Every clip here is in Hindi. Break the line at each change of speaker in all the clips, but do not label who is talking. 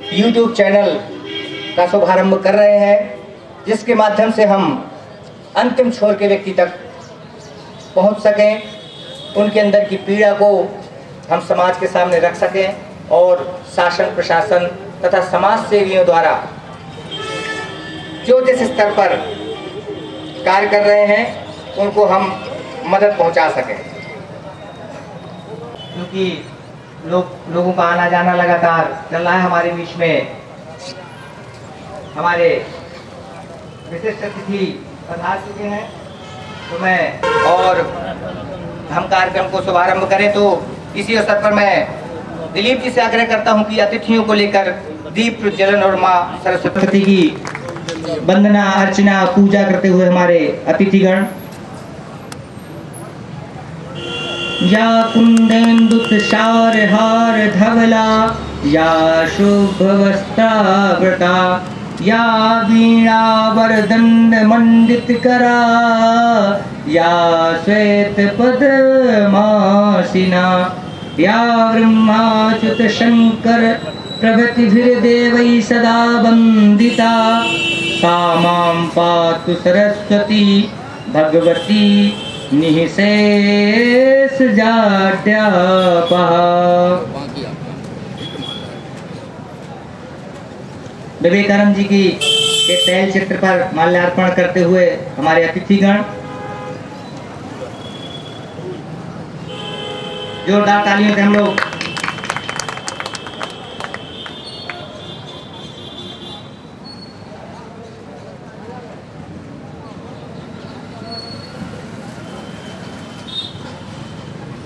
YouTube चैनल का शुभारंभ कर रहे हैं, जिसके माध्यम से हम अंतिम छोर के व्यक्ति तक पहुंच सकें, उनके अंदर की पीड़ा को हम समाज के सामने रख सकें और शासन प्रशासन तथा समाज सेवियों द्वारा जो जिस स्तर पर कार्य कर रहे हैं उनको हम मदद पहुंचा सकें। क्योंकि लोगों का आना जाना लगातार चल रहा है हमारे बीच में। हमारे विशिष्ट अतिथि पधार चुके हैं, तो मैं और हम कार्यक्रम को शुभारंभ करें तो इसी अवसर पर मैं दिलीप जी से आग्रह करता हूं कि अतिथियों को लेकर दीप प्रज्वलन और मां सरस्वती की वंदना अर्चना पूजा करते हुए हमारे अतिथिगण या कुंदेन्दु तुषार हार धवला या शुभवस्त्रावृता या वीणा वरदंड मंडित करा या श्वेत पद्मासिना या ब्रह्माच्युत शंकर प्रभृतिभिर्देवैः सदा वंदिता सा मां पातु सरस्वती भगवती निःशेष जाड्यापहा। विवेकानंद जी की के तैल चित्र पर माल्यार्पण करते हुए हमारे अतिथिगण जोरदार तालियों से हम लोग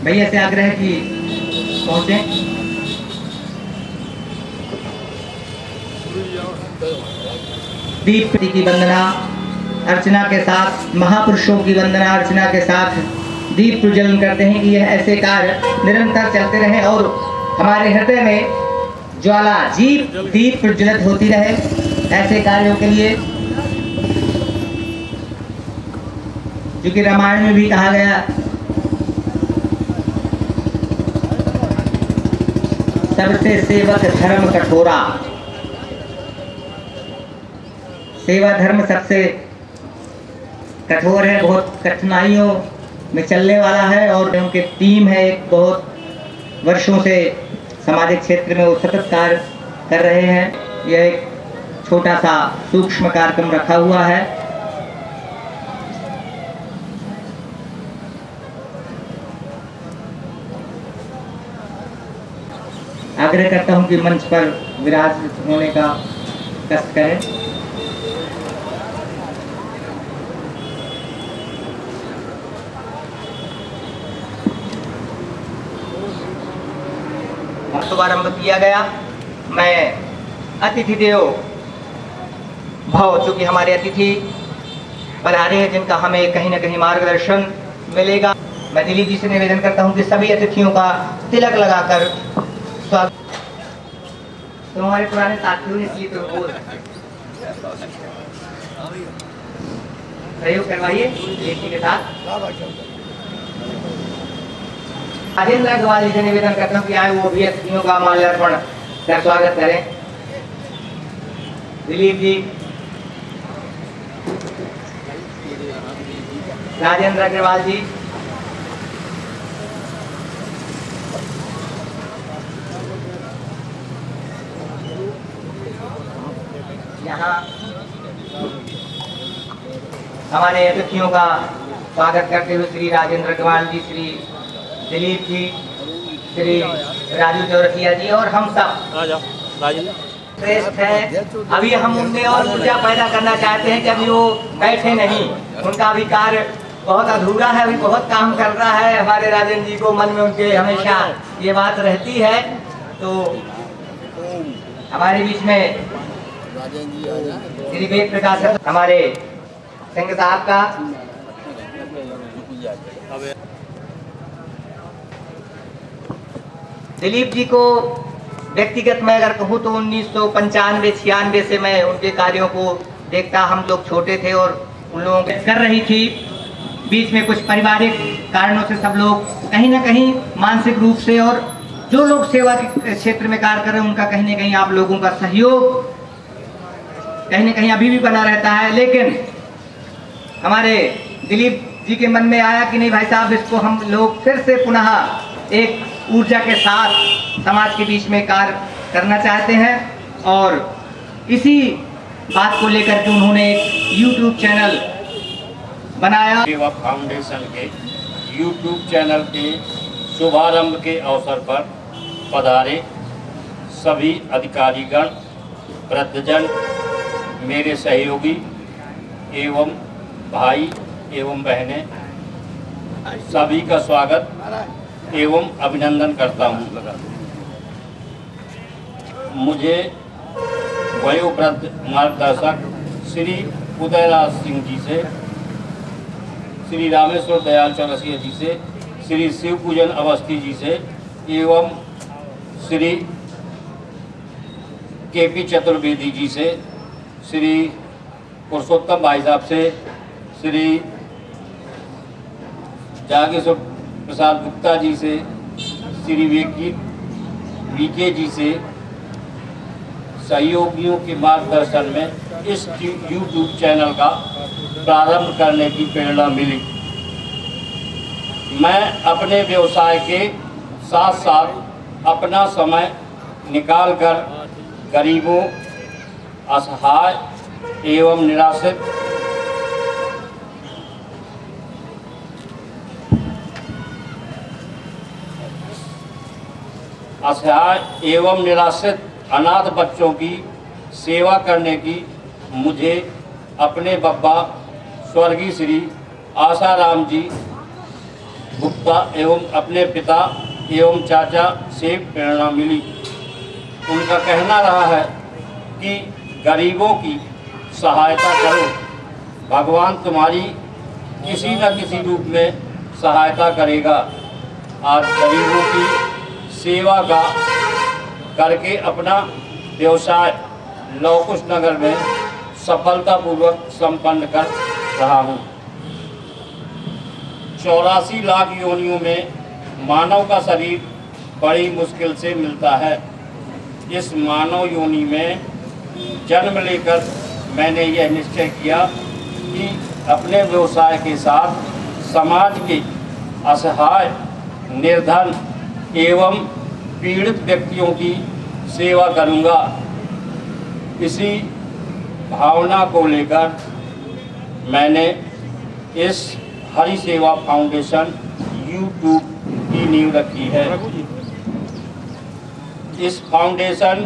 भैया से आग्रह है कि पहुंचे। दीप की वंदना अर्चना के साथ, महापुरुषों की वंदना अर्चना के साथ दीप प्रज्वलन करते हैं कि यह ऐसे कार्य निरंतर चलते रहें और हमारे हृदय में ज्वाला दीप प्रज्वलित होती रहे ऐसे कार्यों के लिए। क्योंकि रामायण में भी कहा गया, सबसे सेवक धर्म कठोरा। सेवा धर्म सबसे कठोर है, बहुत कठिनाइयों में चलने वाला है और उनके टीम है एक बहुत वर्षों से सामाजिक क्षेत्र में वो सतत कार्य कर रहे हैं। यह एक छोटा सा सूक्ष्म कार्यक्रम रखा हुआ है। आग्रह करता हूं कि मंच पर विराजित होने का कष्ट करें। शुभारंभ किया गया। मैं अतिथि देवो भव, चूंकि हमारे अतिथि पधारे हैं जिनका हमें कहीं न कहीं मार्गदर्शन मिलेगा, मैं दिलीप जी से निवेदन करता हूं कि सभी अतिथियों का तिलक लगाकर स्वागत। तो हमारे पुराने साथियों ने इसलिए तो बोल सहयोग करवाइए इसी के साथ। राजेंद्र अग्रवाल जी से निवेदन करता हूँ कि आए वो भी अतिथियों का माल्यार्पण कर स्वागत करें। दिलीप जी, राजेंद्र अग्रवाल जी, यहाँ हमारे अतिथियों का स्वागत करते हुए श्री राजेंद्र अग्रवाल जी, श्री दिलीप जी, श्री राजू चौरसिया जी और हम सब श्रेष्ठ है। अभी हम उनमें और ऊर्जा पैदा करना चाहते हैं कि अभी वो बैठे नहीं, उनका भी कार्य बहुत अधूरा है, अभी बहुत काम कर रहा है। हमारे राजेंद्र जी को मन में उनके हमेशा ये बात रहती है। तो हमारे बीच में श्री वेद प्रकाश हमारे सिंह साहब का, दिलीप जी को व्यक्तिगत मैं अगर कहूँ तो 1995-96 से मैं उनके कार्यों को देखता। हम लोग छोटे थे और उन लोगों के कर रही थी। बीच में कुछ पारिवारिक कारणों से सब लोग कहीं ना कहीं मानसिक रूप से और जो लोग सेवा के क्षेत्र में कार्य कर रहे हैं उनका कहीं ना कहीं आप लोगों का सहयोग कहीं ना कहीं अभी भी बना रहता है। लेकिन हमारे दिलीप जी के मन में आया कि नहीं भाई साहब, इसको हम लोग फिर से पुनः एक ऊर्जा के साथ समाज के बीच में कार्य करना चाहते हैं। और इसी बात को लेकर के उन्होंने एक YouTube चैनल बनाया।
सेवा फाउंडेशन के YouTube चैनल के शुभारंभ के अवसर पर पधारे सभी अधिकारीगण, वृद्धजन, मेरे सहयोगी एवं भाई एवं बहनें, सभी का स्वागत एवं अभिनंदन करता हूँ। मुझे वयोवृद्ध मार्गदर्शक श्री उदयराज सिंह जी से, श्री रामेश्वर दयाल चौरसिया जी से, श्री शिव पूजन अवस्थी जी से एवं श्री केपी चतुर्वेदी जी से, श्री पुरुषोत्तम भाई साहब से, श्री जागेश्वर प्रसाद गुप्ता जी से, श्री वीके जी से सहयोगियों के मार्गदर्शन में इस YouTube चैनल का प्रारंभ करने की प्रेरणा मिली। मैं अपने व्यवसाय के साथ साथ अपना समय निकालकर गरीबों, असहाय एवं निराश्रित अनाथ बच्चों की सेवा करने की मुझे अपने बब्बा स्वर्गीय श्री आसाराम जी गुप्ता एवं अपने पिता एवं चाचा से प्रेरणा मिली। उनका कहना रहा है कि गरीबों की सहायता करो, भगवान तुम्हारी किसी न किसी रूप में सहायता करेगा। आज गरीबों की सेवा का करके अपना व्यवसाय लवकुश नगर में सफलतापूर्वक संपन्न कर रहा हूँ। 84 लाख योनियों में मानव का शरीर बड़ी मुश्किल से मिलता है। इस मानव योनि में जन्म लेकर मैंने यह निश्चय किया कि अपने व्यवसाय के साथ समाज के असहाय, निर्धन एवं पीड़ित व्यक्तियों की सेवा करूंगा। इसी भावना को लेकर मैंने इस हरि सेवा फाउंडेशन YouTube की नींव रखी है। इस फाउंडेशन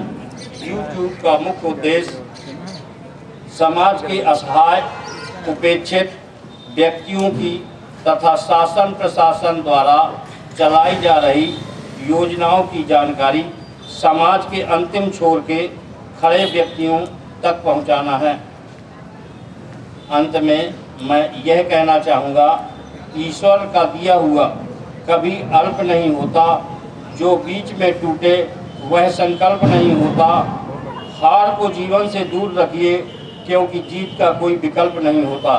YouTube का मुख्य उद्देश्य समाज के असहाय, उपेक्षित व्यक्तियों की तथा शासन प्रशासन द्वारा चलाई जा रही योजनाओं की जानकारी समाज के अंतिम छोर के खड़े व्यक्तियों तक पहुंचाना है। अंत में मैं यह कहना चाहूँगा, ईश्वर का दिया हुआ कभी अल्प नहीं होता, जो बीच में टूटे वह संकल्प नहीं होता। हार को जीवन से दूर रखिए, क्योंकि जीत का कोई विकल्प नहीं होता।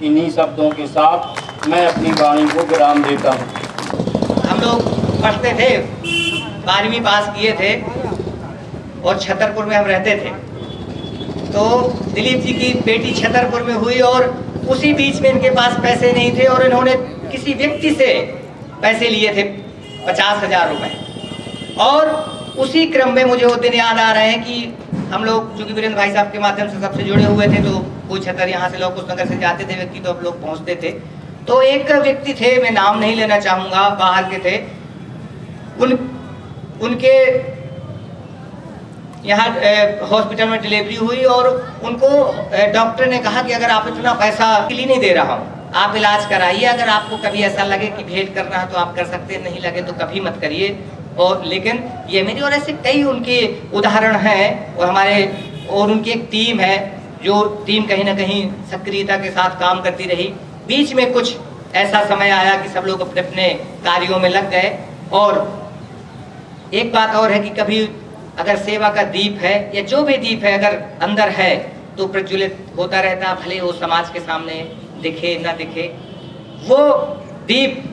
इन्हीं शब्दों के साथ मैं अपनी वाणी को विराम देता हूँ।
हम लोग पढ़ते थे, 12वीं पास किए थे और छतरपुर में हम रहते थे। तो दिलीप जी की बेटी छतरपुर में हुई और उसी बीच में इनके पास पैसे नहीं थे और इन्होंने किसी व्यक्ति से पैसे लिए थे 50,000 रुपए। और उसी क्रम में मुझे वो दिन याद आ रहे हैं कि हम लोग चूँकि वीरेंद्र भाई साहब के माध्यम से सबसे जुड़े हुए थे, तो कोई छतर यहाँ से लौकुश नगर से जाते थे व्यक्ति तो हम लोग पहुँचते थे। तो एक व्यक्ति थे, मैं नाम नहीं लेना चाहूँगा, बाहर के थे। उनके यहाँ हॉस्पिटल में डिलीवरी हुई और उनको डॉक्टर ने कहा कि अगर आप इतना पैसा के लिए नहीं दे रहा हूँ, आप इलाज कराइए। अगर आपको कभी ऐसा लगे कि भेंट करना है तो आप कर सकते हैं, नहीं लगे तो कभी मत करिए। और लेकिन ये मेरी और ऐसे कई उनके उदाहरण हैं और उनकी एक टीम है, जो टीम कहीं ना कहीं सक्रियता के साथ काम करती रही। बीच में कुछ ऐसा समय आया कि सब लोग अपने अपने कार्यों में लग गए। और एक बात और है कि कभी अगर सेवा का दीप है या जो भी दीप है अगर अंदर है तो प्रज्वलित होता रहता, भले वो समाज के सामने दिखे ना दिखे। वो दीप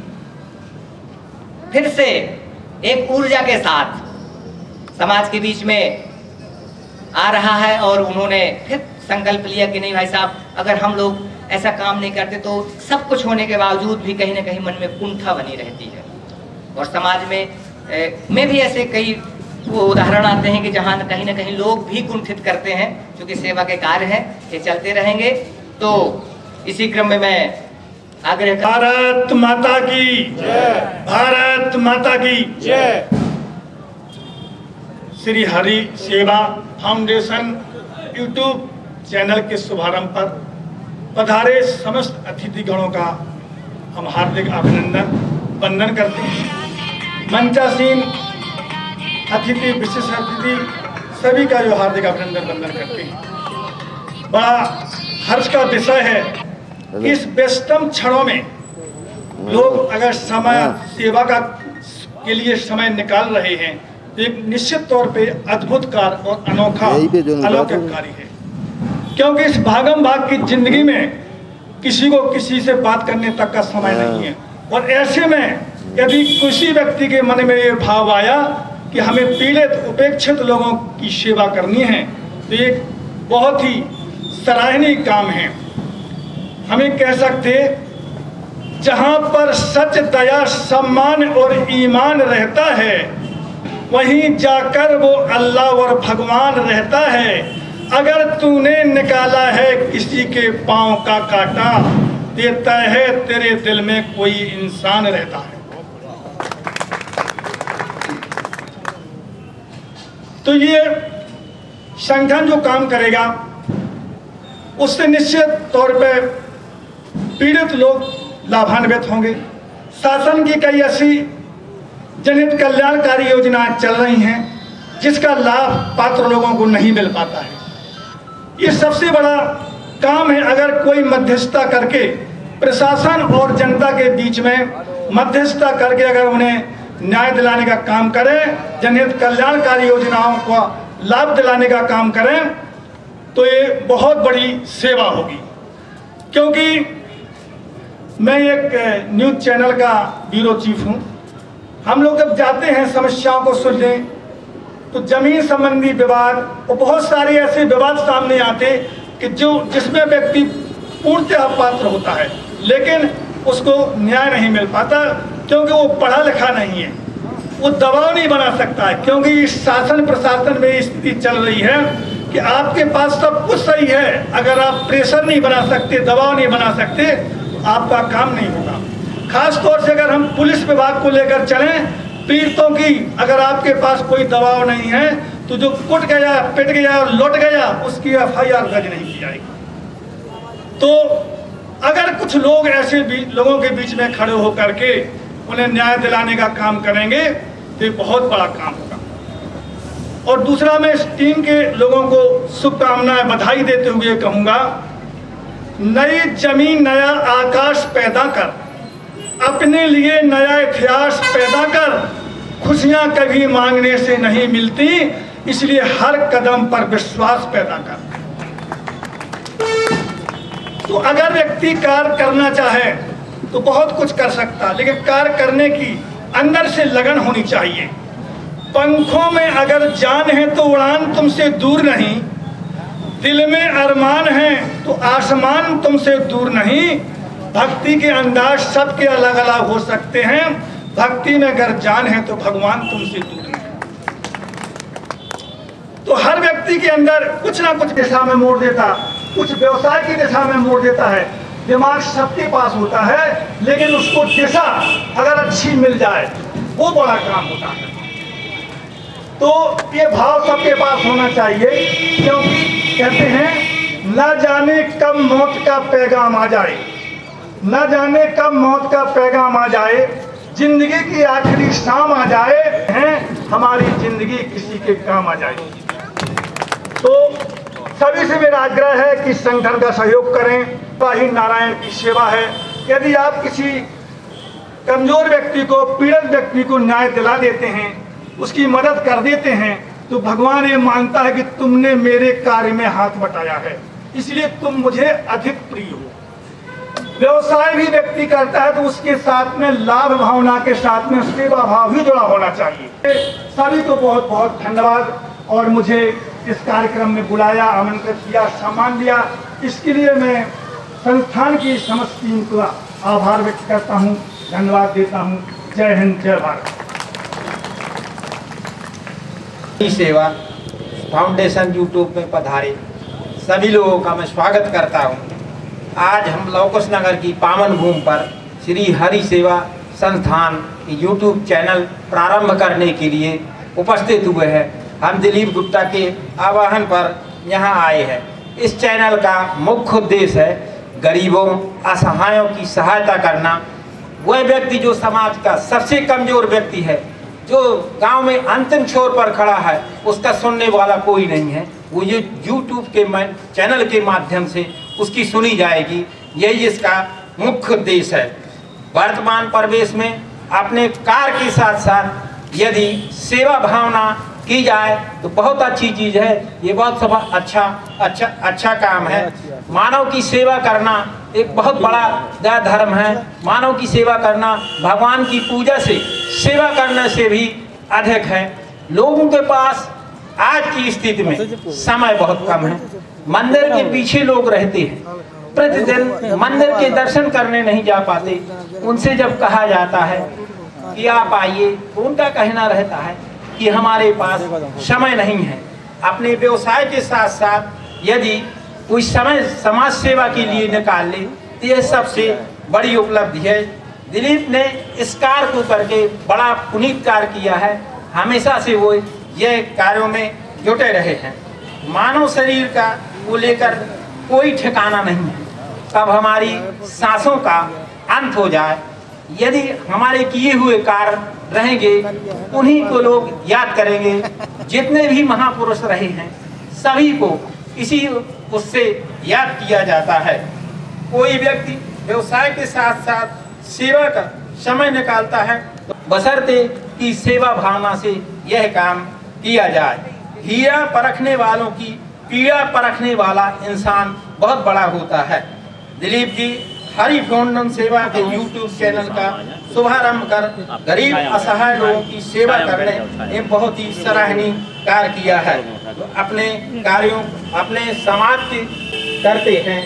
फिर से एक ऊर्जा के साथ समाज के बीच में आ रहा है और उन्होंने फिर संकल्प लिया कि नहीं भाई साहब, अगर हम लोग ऐसा काम नहीं करते तो सब कुछ होने के बावजूद भी कहीं ना कहीं मन में कुंठा बनी रहती है। और समाज में भी ऐसे कई उदाहरण आते हैं कि जहाँ कहीं ना कहीं लोग भी कुंठित करते हैं, क्योंकि सेवा के कार्य हैं, ये चलते रहेंगे। तो इसी क्रम में मैं आग्रह
भारत माता की जय, भारत माता की जय। श्री हरि सेवा फाउंडेशन यूट्यूब चैनल के शुभारंभ पर पधारे समस्त अतिथिगणों का हम हार्दिक अभिनंदन वंदन करते हैं। मंचासीन अतिथि, विशेष अतिथि सभी का जो हार्दिक अभिनंदन वंदन करते हैं। बड़ा हर्ष का विषय है इस व्यस्तम क्षणों में लोग अगर समय सेवा का के लिए समय निकाल रहे हैं तो एक निश्चित तौर पे अद्भुत कार्य और अनोखा अलौकिक कार्य है। क्योंकि इस भागम भाग की जिंदगी में किसी को किसी से बात करने तक का समय नहीं है। और ऐसे में यदि किसी व्यक्ति के मन में ये भाव आया कि हमें पीड़ित उपेक्षित लोगों की सेवा करनी है तो एक बहुत ही सराहनीय काम है। हमें कह सकते जहाँ पर सच, दया, सम्मान और ईमान रहता है वहीं जाकर वो अल्लाह और भगवान रहता है। अगर तूने निकाला है किसी के पाँव का कांटा, देता है तेरे दिल में कोई इंसान रहता है। तो ये संगठन जो काम करेगा उससे निश्चित तौर पे पीड़ित लोग लाभान्वित होंगे। शासन की कई ऐसी जनहित कल्याणकारी योजनाएं चल रही हैं जिसका लाभ पात्र लोगों को नहीं मिल पाता है। ये सबसे बड़ा काम है। अगर कोई मध्यस्थता करके प्रशासन और जनता के बीच में मध्यस्थता करके अगर उन्हें न्याय दिलाने का काम करें, जनहित कल्याणकारी योजनाओं को लाभ दिलाने का काम करें तो ये बहुत बड़ी सेवा होगी। क्योंकि मैं एक न्यूज़ चैनल का ब्यूरो चीफ हूँ। हम लोग जब जाते हैं समस्याओं को सुनने तो जमीन संबंधी विवाद और बहुत सारे ऐसे विवाद सामने आते कि जिसमें व्यक्ति पूर्णतः पात्र होता है लेकिन उसको न्याय नहीं मिल पाता क्योंकि वो पढ़ा लिखा नहीं है, वो दबाव नहीं बना सकता है। क्योंकि इस शासन प्रशासन में स्थिति चल रही है कि आपके पास सब कुछ सही है, अगर आप प्रेशर नहीं बना सकते, दबाव नहीं बना सकते तो आपका काम नहीं होगा। खास तौर से अगर हम पुलिस विभाग को लेकर चलें, पीड़ितों की अगर आपके पास कोई दबाव नहीं है तो जो कुट गया, पिट गया और लौट गया उसकी FIR दर्ज नहीं की जाएगी। तो अगर कुछ लोग ऐसे लोगों के बीच में खड़े होकर के उन्हें न्याय दिलाने का काम करेंगे तो ये बहुत बड़ा काम होगा। और दूसरा, मैं इस टीम के लोगों को शुभकामनाएं, बधाई देते हुए कहूँगा, नई जमीन, नया आकाश पैदा कर, अपने लिए नया इतिहास पैदा कर। खुशियां कभी मांगने से नहीं मिलती, इसलिए हर कदम पर विश्वास पैदा कर। तो अगर व्यक्ति कार्य करना चाहे तो बहुत कुछ कर सकता, लेकिन कार्य करने की अंदर से लगन होनी चाहिए। पंखों में अगर जान है तो उड़ान तुमसे दूर नहीं, दिल में अरमान है तो आसमान तुमसे दूर नहीं। भक्ति के अंदाज सबके अलग अलग हो सकते हैं, भक्ति में अगर जान है तो भगवान तुमसे दूर नहीं। तो हर व्यक्ति के अंदर कुछ ना कुछ दिशा में मोड़ देता, कुछ व्यवसाय की दिशा में मोड़ देता है। दिमाग सबके पास होता है लेकिन उसको दिशा अगर अच्छी मिल जाए वो बड़ा काम होता है। तो ये भाव सबके पास होना चाहिए, क्योंकि कहते हैं न जाने कब मौत का पैगाम आ जाए, न जाने कब मौत का पैगाम आ जाए, जिंदगी की आखिरी शाम आ जाए, हैं हमारी जिंदगी किसी के काम आ जाए। तो सभी से मेरा आग्रह है कि संगठन का सहयोग करें। ही नारायण की सेवा है। यदि आप किसी कमजोर व्यक्ति को, पीड़ित व्यक्ति को न्याय दिला देते हैं, उसकी मदद कर देते हैं तो भगवान ये मानता है कि तुमने मेरे कार्य में हाथ बटाया है, इसलिए तुम मुझे अधिक प्रिय हो। व्यवसाय भी व्यक्ति करता है तो उसके साथ में लाभ भावना के साथ में सेवा भाव भी जुड़ा होना चाहिए। सभी को बहुत बहुत धन्यवाद और मुझे इस कार्यक्रम में बुलाया, आमंत्रित किया, सम्मान दिया, इसके लिए मैं संस्थान की समस्त टीम को आभार व्यक्त करता हूँ, धन्यवाद देता हूँ। जय हिंद, जय भारत।
सेवा फाउंडेशन यूट्यूब में पधारे सभी लोगों का मैं स्वागत करता हूं। आज हम लौकुश नगर की पावन भूमि पर श्री हरि सेवा संस्थान यूट्यूब चैनल प्रारंभ करने के लिए उपस्थित हुए हैं। हम दिलीप गुप्ता के आह्वान पर यहां आए हैं। इस चैनल का मुख्य उद्देश्य है गरीबों असहायों की सहायता करना। वह व्यक्ति जो समाज का सबसे कमजोर व्यक्ति है, जो गांव में अंतिम छोर पर खड़ा है, उसका सुनने वाला कोई नहीं है, वो ये यूट्यूब के चैनल के माध्यम से उसकी सुनी जाएगी। यही इसका मुख्य उद्देश्य है। वर्तमान परिवेश में अपने कार्य के साथ साथ यदि सेवा भावना की जाए तो बहुत अच्छी चीज़ है। ये बहुत अच्छा काम है। मानव की सेवा करना एक बहुत बड़ा धर्म है। मानव की सेवा करना भगवान की पूजा से सेवा करने से भी अधिक है। लोगों के पास आज की स्थिति में समय बहुत कम है। मंदिर के पीछे लोग रहते हैं, प्रतिदिन मंदिर के दर्शन करने नहीं जा पाते। उनसे जब कहा जाता है कि आप आइए, तो उनका कहना रहता है कि हमारे पास समय नहीं है। अपने व्यवसाय के साथ साथ यदि कोई समय समाज सेवा के लिए निकाल ले तो यह सबसे बड़ी उपलब्धि है। दिलीप ने इस कार्य को करके बड़ा पुनीत कार्य किया है। हमेशा से वो यह कार्यों में जुटे रहे हैं। मानव शरीर का को लेकर कोई ठिकाना नहीं है। तब हमारी सांसों का अंत हो जाए, यदि हमारे किए हुए कार्य रहेंगे, उन्हीं को लोग याद करेंगे। जितने भी महापुरुष रहे हैं सभी को इसी उससे याद किया जाता है। कोई व्यक्ति व्यवसाय के साथ साथ सेवा का समय निकालता है तो बशर्ते कि सेवा भावना से यह काम किया जाए। हीरा परखने वालों की पीड़ा परखने वाला इंसान बहुत बड़ा होता है। दिलीप जी हरि फाउंडेशन सेवा के यूट्यूब चैनल का शुभारंभ कर गरीब असहाय लोगों की सेवा करने एक बहुत ही सराहनीय कार्य किया है। तो अपने कार्यों अपने समाज के करते हैं।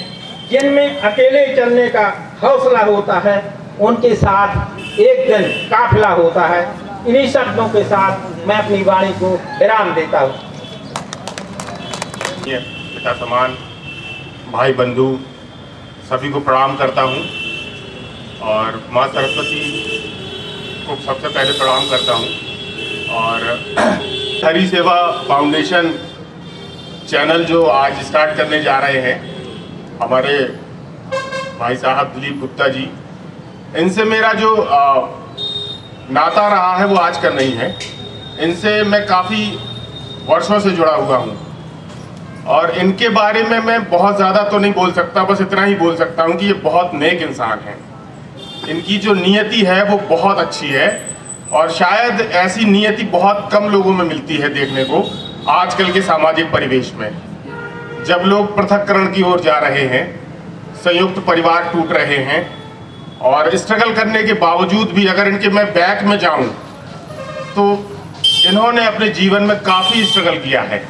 जिनमें अकेले चलने का हौसला होता है, उनके साथ एक दिन काफिला होता है। इन्हीं शब्दों के साथ मैं अपनी वाणी को विराम देता हूँ।
पिता समान भाई बंधु सभी को प्रणाम करता हूँ और माँ सरस्वती को सबसे पहले प्रणाम करता हूँ। और हरि सेवा फाउंडेशन चैनल जो आज स्टार्ट करने जा रहे हैं हमारे भाई साहब दिलीप गुप्ता जी, इनसे मेरा जो नाता रहा है वो आज का नहीं है। इनसे मैं काफ़ी वर्षों से जुड़ा हुआ हूँ और इनके बारे में मैं बहुत ज़्यादा तो नहीं बोल सकता, बस इतना ही बोल सकता हूँ कि ये बहुत नेक इंसान हैं। इनकी जो नियति है वो बहुत अच्छी है और शायद ऐसी नियति बहुत कम लोगों में मिलती है देखने को आजकल के सामाजिक परिवेश में। जब लोग पृथक्करण की ओर जा रहे हैं, संयुक्त परिवार टूट रहे हैं और स्ट्रगल करने के बावजूद भी अगर इनके मैं बैक में जाऊं तो इन्होंने अपने जीवन में काफ़ी स्ट्रगल किया है।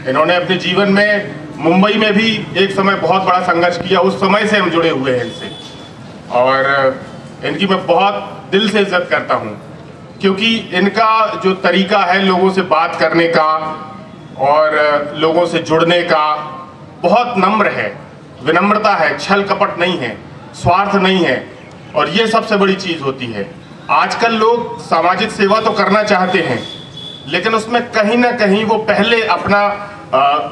इन्होंने अपने जीवन में मुंबई में भी एक समय बहुत बड़ा संघर्ष किया। उस समय से हम जुड़े हुए हैं इनसे और इनकी मैं बहुत दिल से इज्जत करता हूं क्योंकि इनका जो तरीका है लोगों से बात करने का और लोगों से जुड़ने का बहुत नम्र है, विनम्रता है, छल कपट नहीं है, स्वार्थ नहीं है। और ये सबसे बड़ी चीज़ होती है। आजकल लोग सामाजिक सेवा तो करना चाहते हैं लेकिन उसमें कहीं ना कहीं वो पहले अपना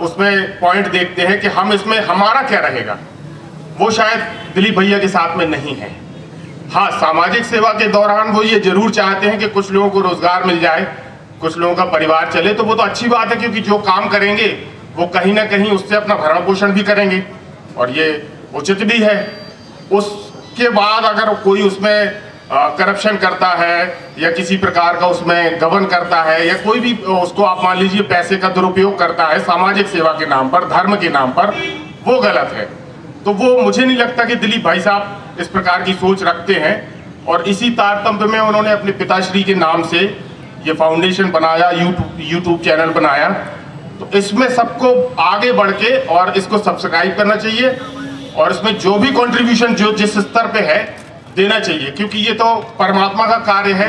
उसमें पॉइंट देखते हैं कि हम इसमें हमारा क्या रहेगा। वो शायद दिलीप भैया के साथ में नहीं है। हाँ, सामाजिक सेवा के दौरान वो ये जरूर चाहते हैं कि कुछ लोगों को रोजगार मिल जाए, कुछ लोगों का परिवार चले, तो वो तो अच्छी बात है क्योंकि जो काम करेंगे वो कहीं ना कहीं उससे अपना भरण पोषण भी करेंगे और ये उचित भी है। उसके बाद अगर कोई उसमें करप्शन करता है या किसी प्रकार का उसमें गबन करता है या कोई भी उसको आप मान लीजिए पैसे का दुरुपयोग करता है सामाजिक सेवा के नाम पर, धर्म के नाम पर, वो गलत है। तो वो मुझे नहीं लगता कि दिलीप भाई साहब इस प्रकार की सोच रखते हैं। और इसी तारतम्य में उन्होंने अपने पिताश्री के नाम से ये फाउंडेशन बनाया, यूट्यूब चैनल बनाया। तो इसमें सबको आगे बढ़ के और इसको सब्सक्राइब करना चाहिए और इसमें जो भी कंट्रीब्यूशन जो जिस स्तर पे है देना चाहिए, क्योंकि ये तो परमात्मा का कार्य है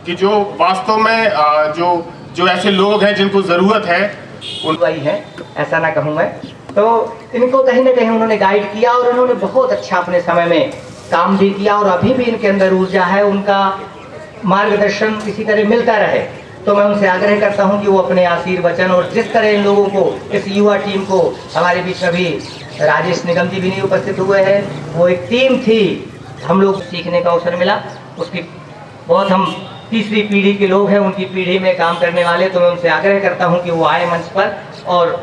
कि जो वास्तव में जो ऐसे लोग हैं जिनको ज़रूरत है
वही है, ऐसा ना कहूँ मैं। तो इनको कहीं ना कहीं उन्होंने गाइड किया और उन्होंने बहुत अच्छा अपने समय में काम भी किया और अभी भी इनके अंदर ऊर्जा है, उनका मार्गदर्शन इसी तरह मिलता रहे। तो मैं उनसे आग्रह करता हूं कि वो अपने आशीर्वचन और जिस तरह इन लोगों को, इस युवा टीम को, हमारे बीच में भी राजेश निगम जी भी नहीं उपस्थित हुए हैं, वो एक टीम थी, हम लोग सीखने का अवसर मिला उसकी। बहुत हम तीसरी पीढ़ी के लोग हैं, उनकी पीढ़ी में काम करने वाले। तो मैं उनसे आग्रह करता हूं कि वो आए मंच पर और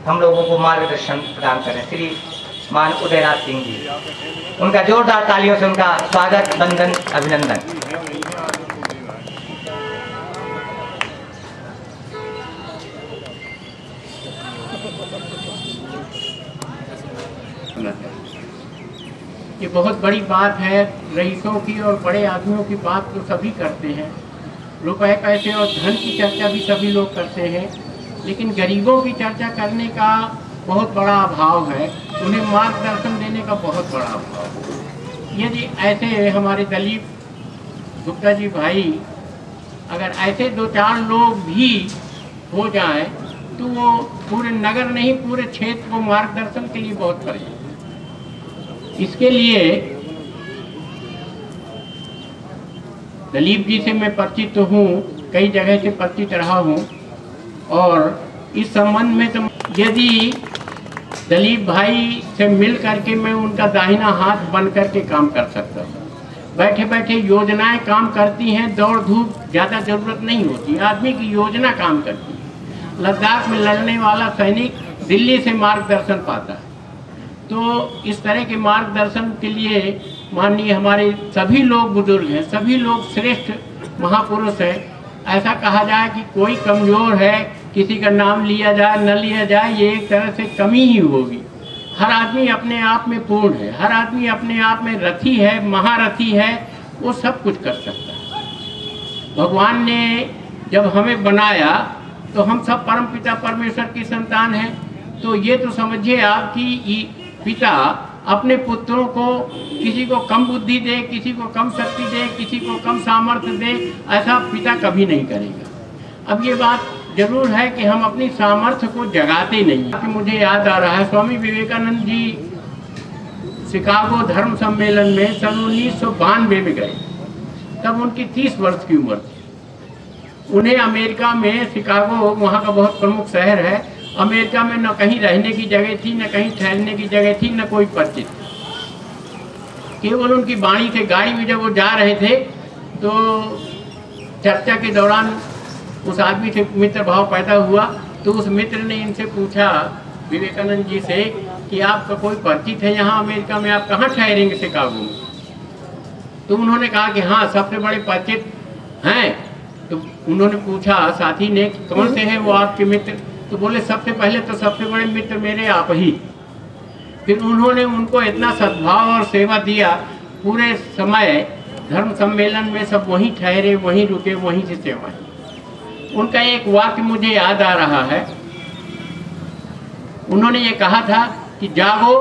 हम लोगों को मार्गदर्शन प्रदान करें। श्री मान उदयराज सिंह जी, उनका जोरदार तालियों से उनका स्वागत, वंदन, अभिनंदन।
ये बहुत बड़ी बात है, रईसों की और बड़े आदमियों की बात तो सभी करते हैं, रुपए पैसे और धन की चर्चा भी सभी लोग करते हैं, लेकिन गरीबों की चर्चा करने का बहुत बड़ा अभाव है, उन्हें मार्गदर्शन देने का बहुत बड़ा अभाव है। यदि ऐसे हमारे दिलीप गुप्ता जी भाई अगर ऐसे 2-4 लोग भी हो जाएं तो वो पूरे नगर नहीं पूरे क्षेत्र को मार्गदर्शन के लिए बहुत करें। इसके लिए दिलीप जी से मैं परिचित हूँ, कई जगह से परिचित रहा हूँ और इस संबंध में तो यदि दिलीप भाई से मिल करके मैं उनका दाहिना हाथ बन करके काम कर सकता हूँ। बैठे बैठे योजनाएं काम करती हैं, दौड़ धूप ज़्यादा ज़रूरत नहीं होती, आदमी की योजना काम करती है। लद्दाख में लड़ने वाला सैनिक दिल्ली से मार्गदर्शन पाता है। तो इस तरह के मार्गदर्शन के लिए माननीय हमारे सभी लोग बुजुर्ग हैं, सभी लोग श्रेष्ठ महापुरुष हैं। ऐसा कहा जाए कि कोई कमज़ोर है, किसी का नाम लिया जाए न लिया जाए, ये एक तरह से कमी ही होगी। हर आदमी अपने आप में पूर्ण है, हर आदमी अपने आप में रथी है, महारथी है, वो सब कुछ कर सकता है। भगवान ने जब हमें बनाया तो हम सब परमपिता परमेश्वर की संतान हैं। तो ये तो समझिए आपकी पिता अपने पुत्रों को किसी को कम बुद्धि दे, किसी को कम शक्ति दे, किसी को कम सामर्थ्य दे, ऐसा पिता कभी नहीं करेगा। अब ये बात जरूर है कि हम अपनी सामर्थ्य को जगाते नहीं। कि मुझे याद आ रहा है स्वामी विवेकानंद जी शिकागो धर्म सम्मेलन में सन 1992 में गए, तब उनकी 30 वर्ष की उम्र थी। उन्हें अमेरिका में शिकागो वहाँ का बहुत प्रमुख शहर है, अमेरिका में न कहीं रहने की जगह थी, न कहीं ठहरने की जगह थी, न कोई परिचित। केवल उनकी वाणी से गाड़ी में जब वो जा रहे थे तो चर्चा के दौरान उस आदमी से मित्र भाव पैदा हुआ। तो उस मित्र ने इनसे पूछा विवेकानंद जी से कि आपका कोई परिचित है यहाँ अमेरिका में, आप कहाँ ठहरेंगे शिकागो में? तो उन्होंने कहा कि हाँ सबसे बड़े परिचित हैं। तो उन्होंने पूछा साथी ने कौन से हैं वो आपके मित्र? तो बोले सबसे पहले तो सबसे बड़े मित्र मेरे आप ही। फिर उन्होंने उनको इतना सद्भाव और सेवा दिया, पूरे समय धर्म सम्मेलन में सब वहीं ठहरे, वहीं रुके, वहीं से सेवा की। उनका एक वाक्य मुझे याद आ रहा है, उन्होंने ये कहा था कि जागो,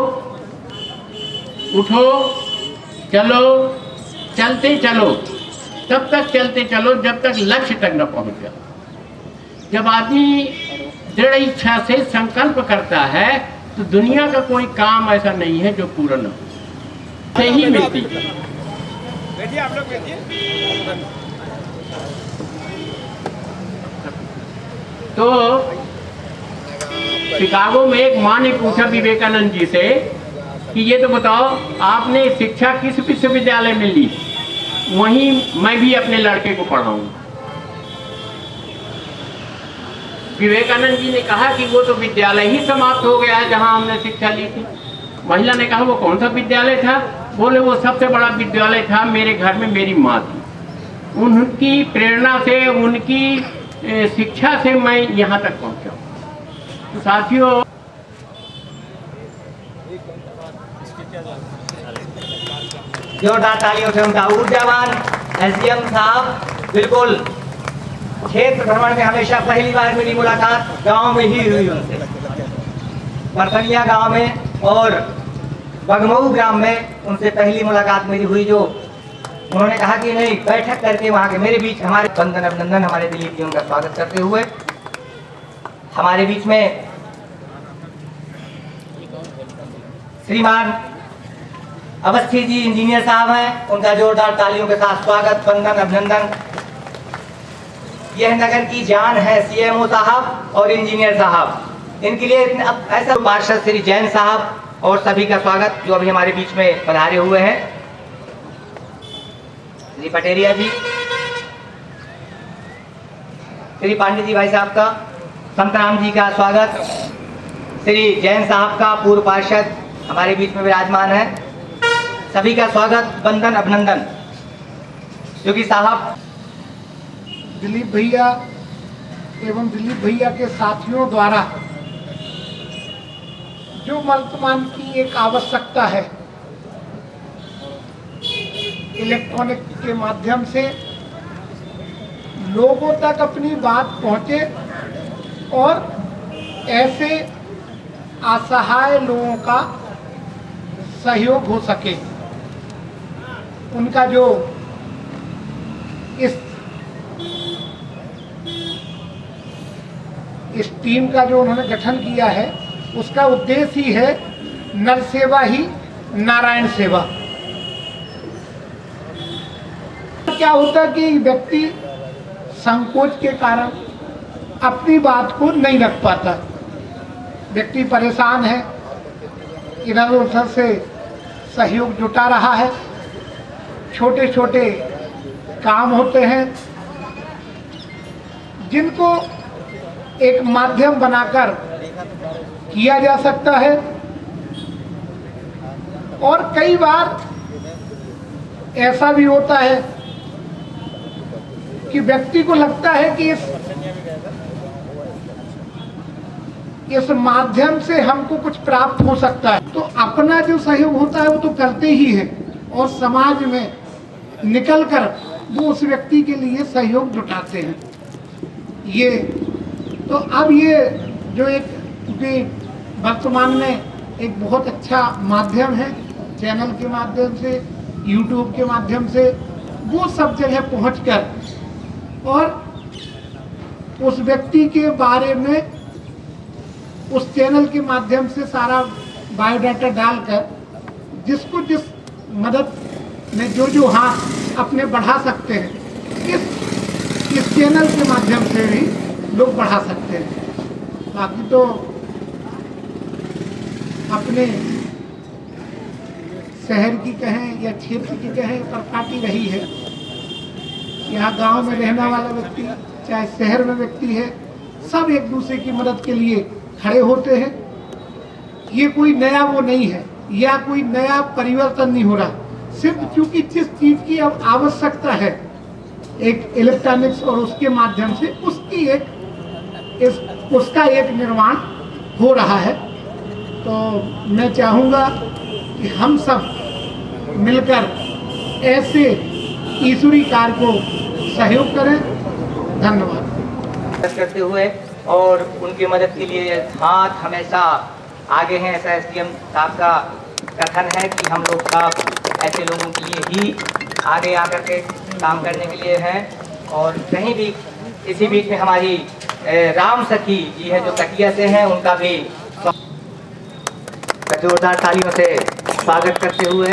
उठो, चलो, चलते चलो, तब तक चलते चलो जब तक लक्ष्य तक न पहुंच जाओ। जब आदमी दृढ़ इच्छा से संकल्प करता है तो दुनिया का कोई काम ऐसा नहीं है जो पूरा न हो, से ही मिलती है। तो शिकागो में एक माँ ने पूछा विवेकानंद जी से कि ये तो बताओ आपने शिक्षा किस विश्वविद्यालय में ली, वहीं मैं भी अपने लड़के को पढ़ाऊंगा। विवेकानंद जी ने कहा कि वो तो विद्यालय ही समाप्त हो गया है जहां हमने शिक्षा ली थी। महिला ने कहा वो कौन सा विद्यालय था? बोले वो सबसे बड़ा विद्यालय था मेरे घर में मेरी माँ थी, उनकी प्रेरणा से, उनकी शिक्षा से मैं यहाँ तक पहुँचा। तो साथियों
जोरदार तालियों से उनका ऊर्जावान एसडीएम साहब। बिल्कुल क्षेत्र भ्रमण में हमेशा पहली बार मेरी मुलाकात गांव में ही हुई उनसे, परसनिया गांव में और बगमऊ ग्राम में उनसे पहली मुलाकात मेरी हुई, जो उन्होंने कहा कि नहीं बैठक करके वहाँ के मेरे बीच हमारे बंधन अभिनंदन हमारे दिलीप जी उनका स्वागत करते हुए हमारे बीच में श्रीमान अवस्थी जी इंजीनियर साहब हैं, उनका जोरदार तालियों के साथ स्वागत बंधन अभिनंदन। यह नगर की जान है सीएमओ साहब और इंजीनियर साहब, इनके लिए ऐसा पार्षद श्री जैन साहब और सभी का स्वागत जो अभी हमारे बीच में पधारे हुए हैं। श्री पटेरिया जी, श्री पांडे जी भाई साहब का, संतराम जी का स्वागत, श्री जैन साहब का पूर्व पार्षद हमारे बीच में विराजमान है, सभी का स्वागत बंधन अभिनंदन। क्योंकि साहब
दिलीप भैया एवं दिलीप भैया के साथियों द्वारा जो वर्तमान की एक आवश्यकता है, इलेक्ट्रॉनिक के माध्यम से लोगों तक अपनी बात पहुंचे और ऐसे असहाय लोगों का सहयोग हो सके, उनका जो इस टीम का जो उन्होंने गठन किया है उसका उद्देश्य ही है नर सेवा ही नारायण सेवा। क्या होता है कि व्यक्ति संकोच के कारण अपनी बात को नहीं रख पाता, व्यक्ति परेशान है, इधर उधर से सहयोग जुटा रहा है, छोटे छोटे काम होते हैं जिनको एक माध्यम बनाकर किया जा सकता है। और कई बार ऐसा भी होता है कि व्यक्ति को लगता है कि इस माध्यम से हमको कुछ प्राप्त हो सकता है, तो अपना जो सहयोग होता है वो तो करते ही है और समाज में निकलकर वो उस व्यक्ति के लिए सहयोग जुटाते हैं। ये तो अब ये जो एक वर्तमान में एक बहुत अच्छा माध्यम है, चैनल के माध्यम से, यूट्यूब के माध्यम से वो सब जगह पहुंचकर और उस व्यक्ति के बारे में उस चैनल के माध्यम से सारा बायोडाटा डालकर जिसको जिस मदद में जो हाथ अपने बढ़ा सकते हैं, इस चैनल के माध्यम से भी लोग बढ़ा सकते हैं। बाकी तो अपने शहर की कहें या क्षेत्र की कहें पर पार्टी रही है। यहाँ गांव में रहने वाला व्यक्ति चाहे शहर में व्यक्ति है, सब एक दूसरे की मदद के लिए खड़े होते हैं। ये कोई नया वो नहीं है या कोई नया परिवर्तन नहीं हो रहा, सिर्फ क्योंकि जिस चीज़ की अब आवश्यकता है एक इलेक्ट्रॉनिक्स और उसके माध्यम से उसका एक निर्माण हो रहा है। तो मैं चाहूँगा कि हम सब मिलकर ऐसे ईश्वरी कार्य को सहयोग करें। धन्यवाद
करते हुए और उनकी मदद के लिए हाथ हमेशा आगे हैं, ऐसा एसडीएम साहब का कथन है कि हम लोग सब ऐसे लोगों के लिए ही आगे आकर के काम करने के लिए हैं। और कहीं भी इसी बीच में हमारी राम सखी जी है जो कटिया से हैं, उनका भी जोरदार तालियों से स्वागत करते हुए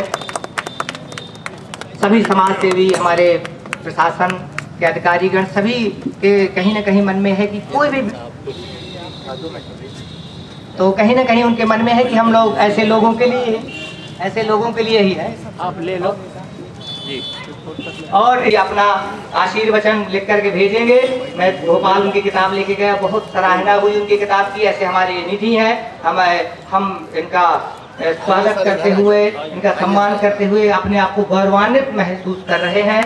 सभी समाज सेवी, हमारे प्रशासन के अधिकारीगण सभी के कहीं ना कहीं मन में है कि कोई भी तो कहीं ना कहीं उनके मन में है कि हम लोग ऐसे लोगों के लिए ही है। आप ले लो जी। और ये अपना आशीर्वचन लिख करके भेजेंगे। मैं भोपाल उनकी किताब लेके गया, बहुत सराहना हुई उनकी किताब की। ऐसे हमारे निधि हैं, हम इनका स्वागत करते हुए, इनका सम्मान करते हुए अपने आप को गौरवान्वित महसूस कर रहे हैं।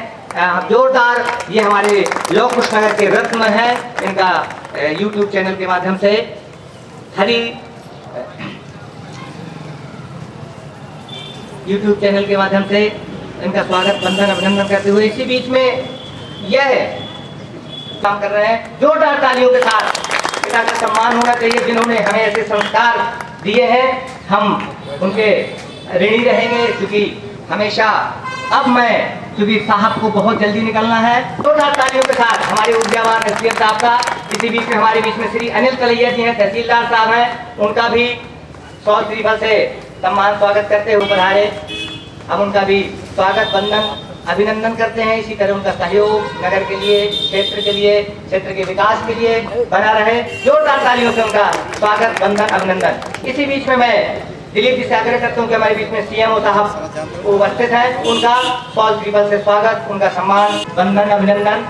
जोरदार ये हमारे लोक कुश नगर के रत्न हैं, इनका यूट्यूब चैनल के माध्यम से इनका स्वागत बंधन अभिनंदन करते हुए इसी बीच में यह काम कर रहे हैं, जोरदार तालियों के साथ पिता का सम्मान होना चाहिए जिन्होंने हमें ऐसे संस्कार दिए हैं। हम उनके ऋणी रहेंगे क्योंकि हमेशा अब मैं क्योंकि साहब को बहुत जल्दी निकलना है। जोरदार तालियों के साथ हमारे ऊर्जावान एसडीएम साहब का इसी बीच में हमारे बीच में श्री अनिल कलैया जी हैं, तहसीलदार साहब हैं, उनका भी 100 श्रीफल से सम्मान स्वागत करते हुए पधारे। हम उनका भी स्वागत बंधन अभिनंदन करते हैं। इसी तरह उनका सहयोग नगर के लिए, क्षेत्र के लिए, क्षेत्र के विकास के लिए बना रहे। जोरदार तालियों से उनका स्वागत बंधन अभिनंदन। इसी बीच में मैं दिलीप जी से आग्रह करता हूँ कि हमारे बीच में सीएमओ साहब उपस्थित हैं, उनका 100 श्रीफल से स्वागत, उनका सम्मान बंधन अभिनंदन।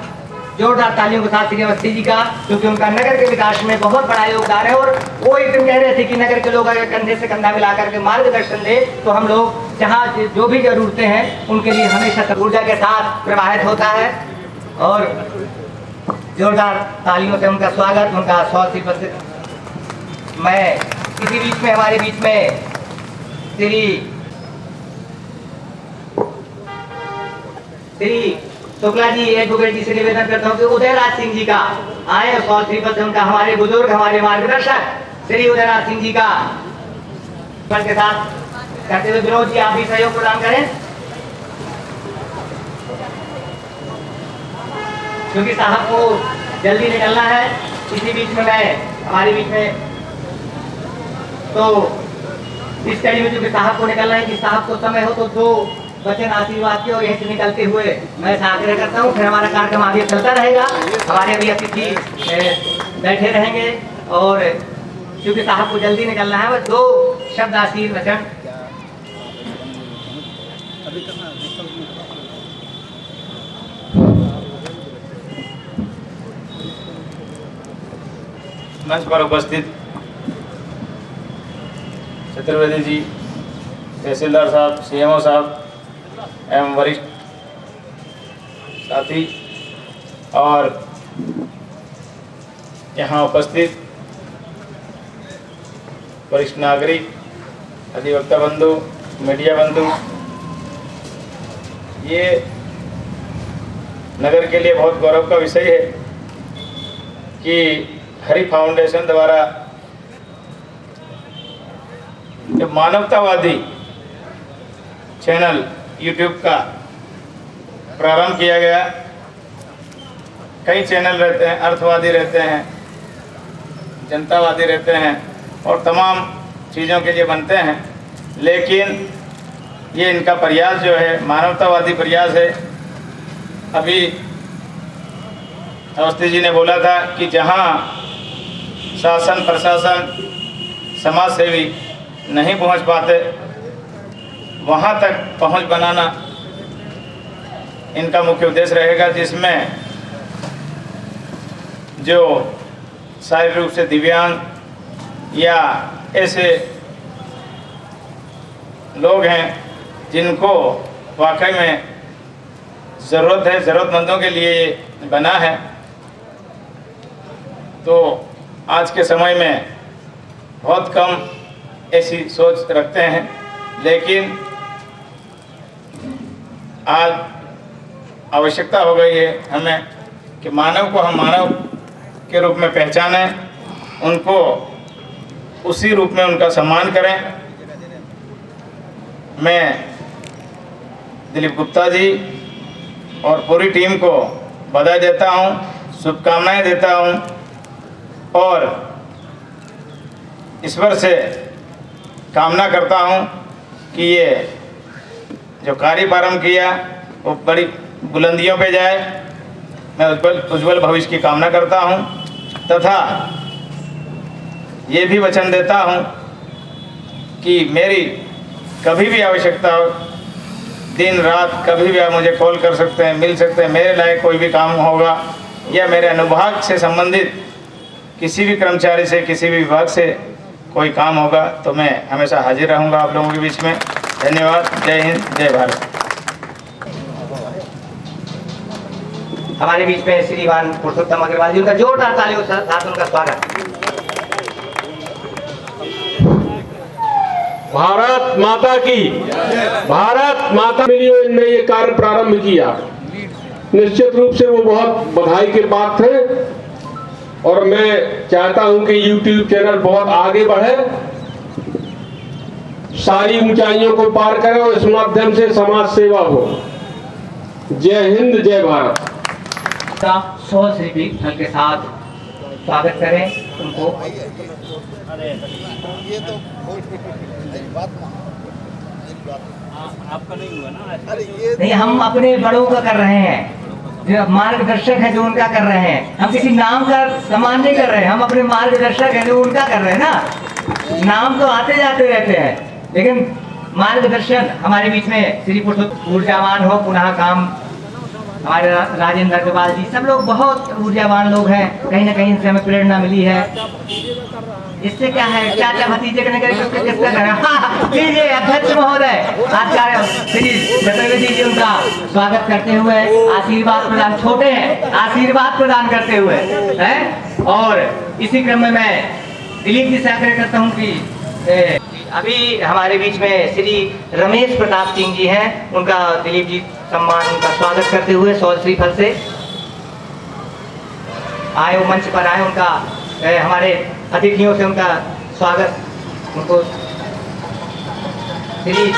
जोरदार तालियों के साथ श्री अवस्थी जी का, क्योंकि उनका नगर के विकास में बहुत बड़ा योगदान है। और वो एक दिन कह रहे थे कि नगर के लोग अगर कंधे से कंधा मिला करके मार्गदर्शन दे तो हम लोग जहाँ जो भी जरूरतें हैं उनके लिए हमेशा ऊर्जा के साथ प्रवाहित होता है। और जोरदार तालियों से उनका स्वागत, उनका 100 श्रीफल से। मैं इसी बीच में हमारे बीच में श्री शुक्ला जी एडवोकेट जी से निवेदन करता हूँ कि उदयराज सिंह जी का आए 100 श्रीफल से उनका, हमारे बुजुर्ग, हमारे मार्गदर्शक श्री उदयराज सिंह जी का के साथ करते हुए विनोद जी आप भी सहयोग प्रदान करें, क्योंकि साहब को जल्दी निकलना है। इसी बीच में मैं हमारे बीच में तो इस कड़ी में क्योंकि साहब को निकलना है कि साहब को समय हो तो 2 वचन आशीर्वाद के और यहीं से निकलते हुए मैं आग्रह करता हूँ। फिर हमारा कार्यक्रम आगे चलता रहेगा, हमारे अभी अतिथि बैठे रहेंगे और क्योंकि साहब को जल्दी निकलना है, बस 2 शब्द आशीर्वचन।
मंच पर उपस्थित चतुर्वेदी जी, तहसीलदार साहब, सीएमओ साहब एवं वरिष्ठ साथी और यहाँ उपस्थित वरिष्ठ नागरिक, अधिवक्ता बंधु, मीडिया बंधु, ये नगर के लिए बहुत गौरव का विषय है कि हरि फाउंडेशन द्वारा जो मानवतावादी चैनल यूट्यूब का प्रारंभ किया गया। कई चैनल रहते हैं, अर्थवादी रहते हैं, जनतावादी रहते हैं और तमाम चीज़ों के लिए बनते हैं, लेकिन ये इनका प्रयास जो है मानवतावादी प्रयास है। अभी अवस्थी जी ने बोला था कि जहाँ शासन प्रशासन समाज सेवी नहीं पहुँच पाते वहाँ तक पहुँच बनाना इनका मुख्य उद्देश्य रहेगा, जिसमें जो शारीरिक रूप से दिव्यांग या ऐसे लोग हैं जिनको वाकई में ज़रूरत है, ज़रूरतमंदों के लिए ये बना है। तो आज के समय में बहुत कम ऐसी सोच रखते हैं, लेकिन आज आवश्यकता हो गई है हमें कि मानव को हम मानव के रूप में पहचानें, उनको उसी रूप में उनका सम्मान करें। मैं दिलीप गुप्ता जी और पूरी टीम को बधाई देता हूं, शुभकामनाएं देता हूं और ईश्वर से कामना करता हूं कि ये जो कार्य प्रारंभ किया वो बड़ी बुलंदियों पे जाए। मैं उज्जवल भविष्य की कामना करता हूं तथा ये भी वचन देता हूं कि मेरी कभी भी आवश्यकता हो, दिन रात कभी भी आप मुझे कॉल कर सकते हैं, मिल सकते हैं। मेरे लायक कोई भी काम होगा या मेरे अनुभाग से संबंधित किसी भी कर्मचारी से, किसी भी विभाग से कोई काम होगा तो मैं हमेशा हाजिर रहूंगा आप लोगों के बीच में। धन्यवाद। जय हिंद, जय भारत।
हमारे बीच में श्रीमान पुरुषोत्तम अग्रवाल जी, उनका जोरदार तालियों के साथ उनका स्वागत।
भारत माता की, भारत माता मिलियो इनने ये कार्य प्रारंभ किया। निश्चित रूप से वो बहुत बधाई के पात्र थे और मैं चाहता हूं कि YouTube चैनल बहुत आगे बढ़े, सारी ऊंचाइयों को पार करे और इस माध्यम से समाज सेवा हो। जय हिंद, जय भारत।
सौ श्री फल के साथ स्वागत करें उनको।
आपका नहीं हुआ ना?
नहीं, हम अपने बड़ों का कर रहे हैं, जो मार्गदर्शक है जो उनका कर रहे हैं। हम किसी नाम का सम्मान नहीं कर रहे हैं, हम अपने मार्गदर्शक है जो उनका कर रहे हैं ना। नाम तो आते जाते रहते हैं, लेकिन मार्गदर्शन हमारे बीच में श्री पुरुष ऊर्जावान हो। पुनः काम हमारे राजेंद्र अग्रवाल जी, सब लोग बहुत ऊर्जावान लोग हैं। कहीं ना कहीं से हमें प्रेरणा मिली है। इससे क्या है, क्या क्या भतीजे करने किसका करें। लीजिए अध्यक्ष महोदय आचार्य श्री चतुर्वेदी जी, उनका स्वागत करते हुए आशीर्वाद प्रदान, छोटे हैं, आशीर्वाद प्रदान करते हुए हैं। और इसी क्रम में मैं दिलीप जी से आग्रह करता हूँ कि अभी हमारे बीच में श्री रमेश प्रताप सिंह जी हैं, उनका दिलीप जी सम्मान, उनका स्वागत करते हुए 100 श्रीफल से आए, मंच पर आए। उनका हमारे अतिथियों से उनका स्वागत, उनको श्री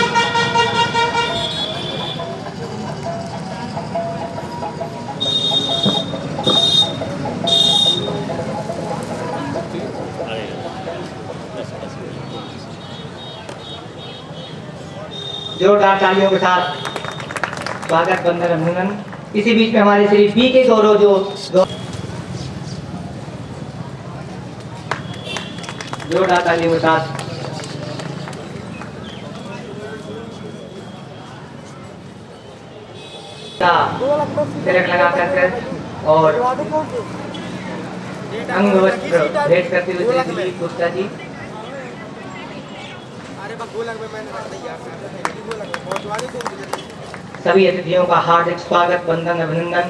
जोरदार तालियों के साथ स्वागत, वंदन, अभिनंदन। इसी बीच में हमारे श्री बी के गौरव जो जोरदार तालियों के साथ तिलक लगा कर और अंग वस्त्र भेंट करते हुए श्री दिलीप गुप्ता जी। सभी अतिथियों का हार्दिक स्वागत, वंदन, अभिनंदन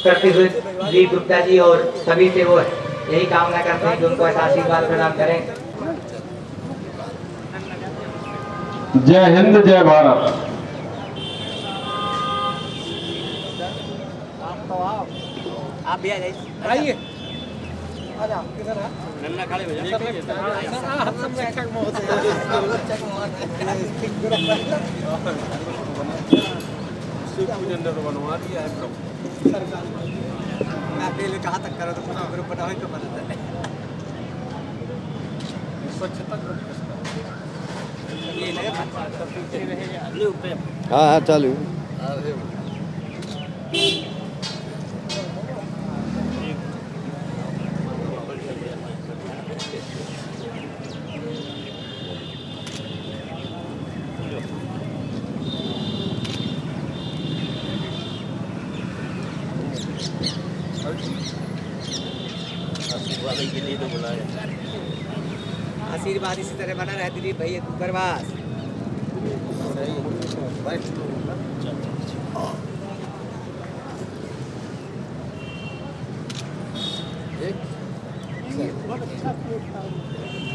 करते हुए दिलीप गुप्ता जी, और सभी से वो यही कामना करते हैं कि उनको ऐसा आशीर्वाद प्रदान करें।
जय हिंद, जय भारत।
आप भी आइए। नन्ना खाली बनवा दिया है। कहाँ तक करो तो ग्रुप बनाओ तो पता चले। स्वच्छता
हाँ चालू।
के लिए तो बुलाया।
आशीर्वाद इसी तरह बना रहे दिलीप भैया बर्बाद।
एक